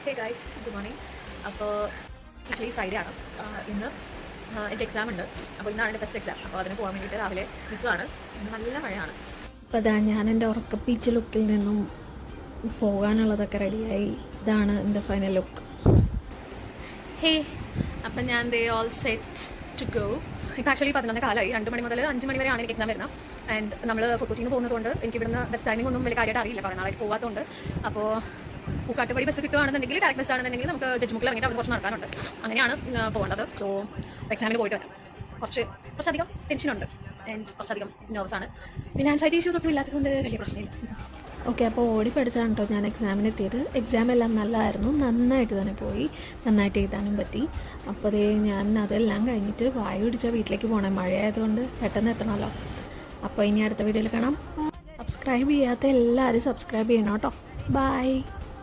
Hey guys, good morning. അപ്പോൾ actually Friday ആണ്. ഇന്ന് എൻ്റെ എക്സാം ഉണ്ട്. അപ്പോൾ ഇന്നാണ് എൻ്റെ ഫസ്റ്റ് എക്സാം. അപ്പോൾ അതിന് പോകാൻ വേണ്ടിയിട്ട് രാവിലെ നിൽക്കുകയാണ്. ഇന്ന് നല്ല മഴയാണ്. അപ്പോൾ അതാ ഞാൻ എൻ്റെ ഉറക്കപ്പീച്ച് ലുക്കിൽ നിന്നും പോകാനുള്ളതൊക്കെ റെഡിയായി. ഇതാണ് എൻ്റെ ഫൈനൽ ലുക്ക്. ഹേ, അപ്പം ഞാൻ ദേ ഓൾ സെറ്റ് ടു ഗോ. ഇപ്പോൾ ആക്ച്വലി 11 കാലമായി. 2 മണി മുതൽ 5 മണി വരെയാണ് എനിക്ക് എക്സാം വരുന്നത്. ആൻഡ് നമ്മൾ കൊച്ചിയിൽ പോകുന്നതുകൊണ്ട് എനിക്ക് ഇവിടുന്ന് ബസ് ടൈമിംഗ് ഒന്നും വലിയ കാര്യമായിട്ട് അറിയില്ല, കുറേ നാളായിട്ട് പോകാത്തതുകൊണ്ട്. അപ്പോൾ പൂക്കാട്ട് വഴി ബസ് കിട്ടുകയാണെന്നുണ്ടെങ്കിൽ, ഡയറക്റ്റ് ബസ് ആണെന്നുണ്ടെങ്കിൽ നമുക്ക് ജഡ്ജ്മുക്കിൽ ഇറങ്ങിയിട്ട് അവിടെ കുറച്ച് നടക്കാനുണ്ട്. അങ്ങനെയാണ് പോകേണ്ടത്. സോ എക്സാമിന് പോയിട്ട് വരാം. കുറച്ചധികം ടെൻഷനുണ്ട് ആൻഡ് കുറച്ചധികം നെർവസാണ്. പിന്നെ ആൻസൈറ്റി ഇഷ്യൂസ് ഒട്ടും ഇല്ലാത്തതുകൊണ്ട് വലിയ പ്രശ്നമില്ല. ഓക്കെ, അപ്പോൾ ഓടി പഠിച്ചാണ് കേട്ടോ ഞാൻ എക്സാമിന് എത്തിയത്. എക്സാം എല്ലാം നല്ലതായിരുന്നു, നന്നായിട്ട് തന്നെ പോയി, നന്നായിട്ട് എഴുതാനും പറ്റി. അപ്പോൾ അതേ ഞാൻ അതെല്ലാം കഴിഞ്ഞിട്ട് വായു പിടിച്ച വീട്ടിലേക്ക് പോകണം. മഴയായതുകൊണ്ട് പെട്ടെന്ന് എത്തണമല്ലോ. അപ്പോൾ ഇനി അടുത്ത വീഡിയോയിൽ കാണാം. സബ്സ്ക്രൈബ് ചെയ്യാത്ത എല്ലാവരും സബ്സ്ക്രൈബ് ചെയ്യണം കേട്ടോ. ബൈ.